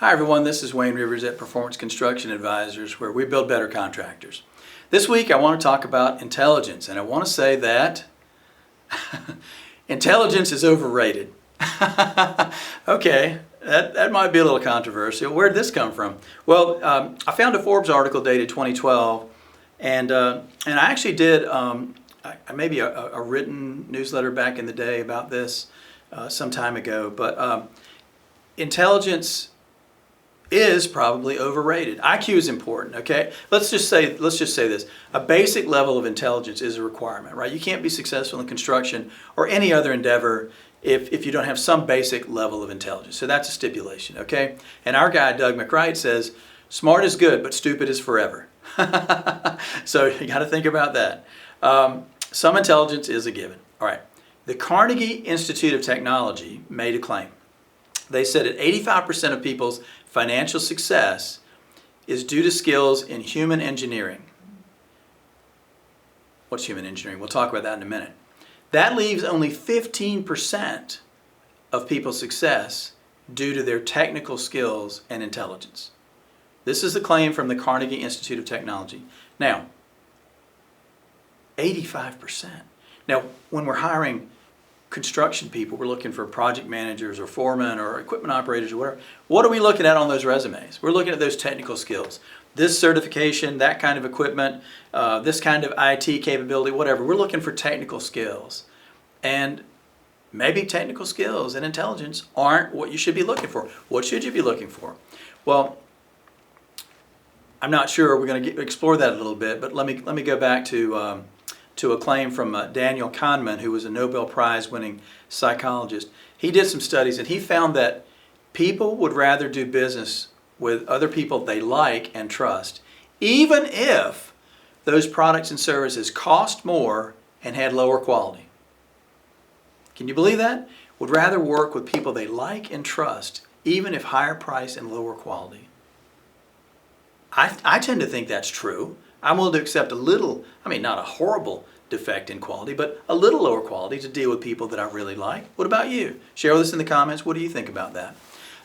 Hi everyone, this is Wayne Rivers at Performance Construction Advisors, where we build better contractors. This week I want to talk about intelligence, and I want to say that intelligence is overrated. Okay, that might be a little controversial. Where did this come from? Well, I found a Forbes article dated 2012, and I actually did maybe a written newsletter back in the day about this some time ago, but intelligence is probably overrated. IQ is important, okay? Let's just say this. A basic level of intelligence is a requirement, right? You can't be successful in construction or any other endeavor if you don't have some basic level of intelligence. So that's a stipulation, okay? And our guy, Doug McWright, says, smart is good, but stupid is forever. So you got to think about that. Some intelligence is a given. All right. The Carnegie Institute of Technology made a claim. They said that 85% of people's financial success is due to skills in human engineering. What's human engineering? We'll talk about that in a minute. That leaves only 15% of people's success due to their technical skills and intelligence. This is the claim from the Carnegie Institute of Technology. Now, 85%. Now, when we're hiring construction people, we're looking for project managers or foremen or equipment operators or whatever. What are we looking at on those resumes? We're looking at those technical skills. This certification, that kind of equipment, this kind of IT capability, whatever. We're looking for technical skills. And maybe technical skills and intelligence aren't what you should be looking for. What should you be looking for? Well, I'm not sure. We're going to explore that a little bit, but let me go back to a claim from Daniel Kahneman, who was a Nobel Prize winning psychologist. He did some studies and he found that people would rather do business with other people they like and trust, even if those products and services cost more and had lower quality. Can you believe that? Would rather work with people they like and trust, even if higher price and lower quality. I tend to think that's true. I'm willing to accept a little, not a horrible defect in quality, but a little lower quality to deal with people that I really like. What about you? Share with us in the comments. What do you think about that?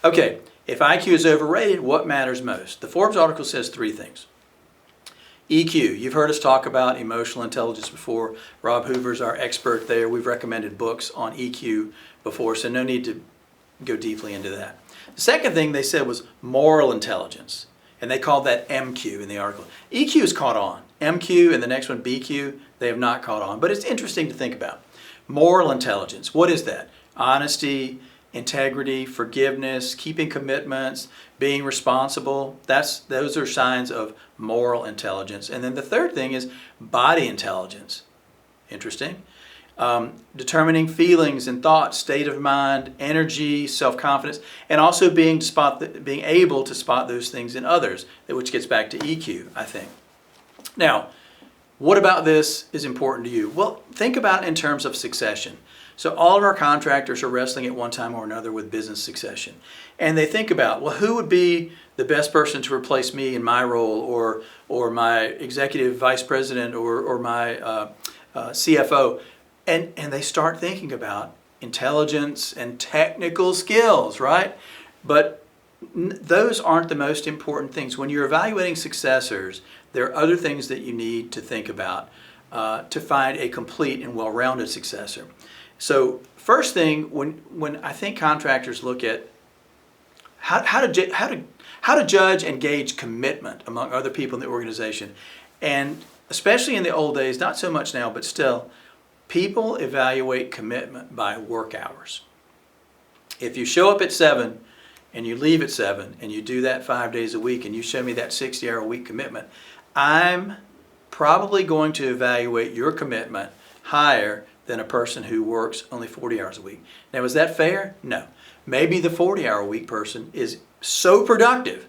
Okay, if IQ is overrated, what matters most? The Forbes article says three things. EQ, you've heard us talk about emotional intelligence before. Rob Hoover's our expert there. We've recommended books on EQ before, so no need to go deeply into that. The second thing they said was moral intelligence. And they called that MQ in the article. EQ is caught on. MQ and the next one, BQ, they have not caught on. But it's interesting to think about. Moral intelligence, what is that? Honesty, integrity, forgiveness, keeping commitments, being responsible. Those are signs of moral intelligence. And then the third thing is body intelligence. Interesting. Determining feelings and thoughts, state of mind, energy, self-confidence, and also being able to spot those things in others, which gets back to EQ, I think. Now, what about this is important to you? Well, think about it in terms of succession. So all of our contractors are wrestling at one time or another with business succession. And they think about, well, who would be the best person to replace me in my role, or my executive vice president, or my CFO? And they start thinking about intelligence and technical skills, right? But those aren't the most important things. When you're evaluating successors, there are other things that you need to think about to find a complete and well-rounded successor. So first thing, when I think contractors look at how to judge and gauge commitment among other people in the organization, and especially in the old days, not so much now, but still, people evaluate commitment by work hours. If you show up at 7 and you leave at 7 and you do that 5 days a week and you show me that 60-hour-a-week commitment, I'm probably going to evaluate your commitment higher than a person who works only 40 hours a week. Now, is that fair? No. Maybe the 40-hour-a-week person is so productive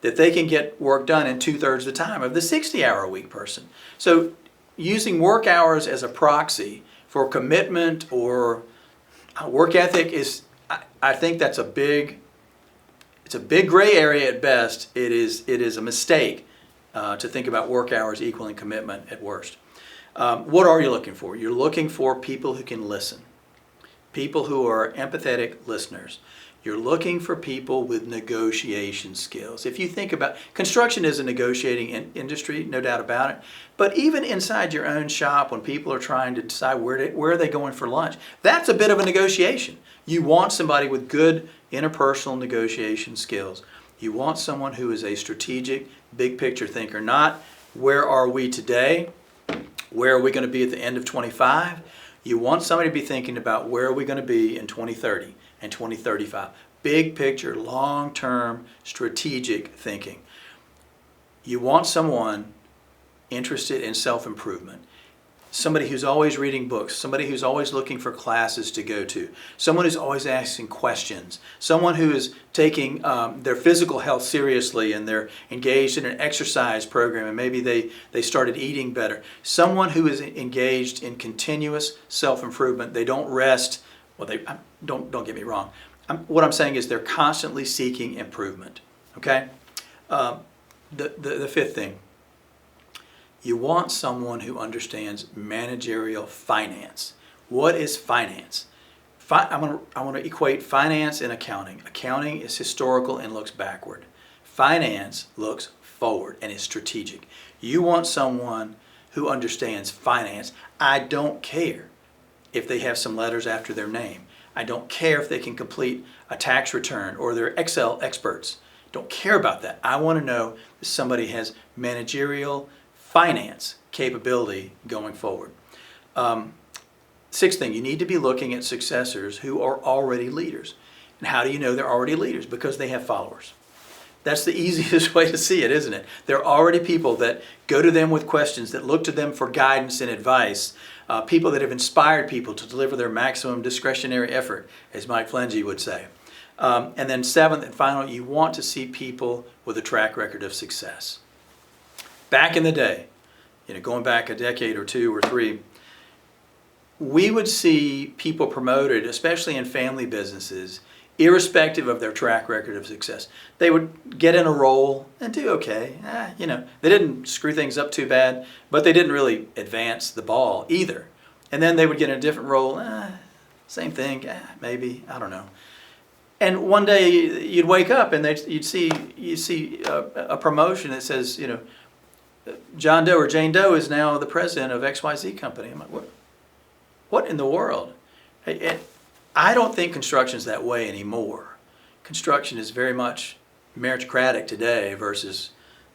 that they can get work done in 2/3 the time of the 60-hour-a-week person. So using work hours as a proxy for commitment or work ethic I think that's it's a big gray area at best. It is a mistake to think about work hours equaling commitment at worst. What are you looking for? You're looking for people who can listen, people who are empathetic listeners. You're looking for people with negotiation skills. If you think about, construction is a negotiating industry, no doubt about it. But even inside your own shop, when people are trying to decide where are they going for lunch, that's a bit of a negotiation. You want somebody with good interpersonal negotiation skills. You want someone who is a strategic, big picture thinker, not where are we today, where are we going to be at the end of 25. You want somebody to be thinking about where are we going to be in 2030 and 2035. Big picture, long-term, strategic thinking. You want someone interested in self-improvement. Somebody who's always reading books, somebody who's always looking for classes to go to, someone who's always asking questions, someone who is taking their physical health seriously and they're engaged in an exercise program and maybe they started eating better. Someone who is engaged in continuous self-improvement. They don't rest. Well, they don't get me wrong. What I'm saying is they're constantly seeking improvement. Okay? The fifth thing. You want someone who understands managerial finance. What is finance? I want to equate finance and accounting. Accounting is historical and looks backward. Finance looks forward and is strategic. You want someone who understands finance. I don't care if they have some letters after their name. I don't care if they can complete a tax return or they're Excel experts. Don't care about that. I want to know that somebody has managerial finance capability going forward. Sixth thing, you need to be looking at successors who are already leaders. And how do you know they're already leaders? Because they have followers. That's the easiest way to see it, isn't it? They're already people that go to them with questions, that look to them for guidance and advice, people that have inspired people to deliver their maximum discretionary effort, as Mike Flengy would say. And then seventh and final, you want to see people with a track record of success. Back in the day, going back a decade or two or three, we would see people promoted, especially in family businesses, irrespective of their track record of success. They would get in a role and do okay. They didn't screw things up too bad, but they didn't really advance the ball either. And then they would get in a different role, same thing, maybe, I don't know. And one day you'd wake up and you'd see a promotion that says, John Doe or Jane Doe is now the president of XYZ company. I'm like, what in the world? I don't think construction's that way anymore. Construction is very much meritocratic today versus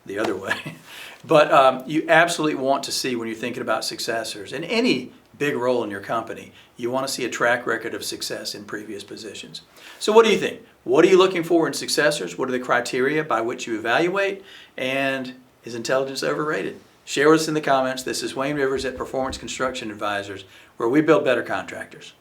the other way. But you absolutely want to see, when you're thinking about successors in any big role in your company, you want to see a track record of success in previous positions. So what do you think? What are you looking for in successors? What are the criteria by which you evaluate? And is intelligence overrated? Share with us in the comments. This is Wayne Rivers at Performance Construction Advisors, where we build better contractors.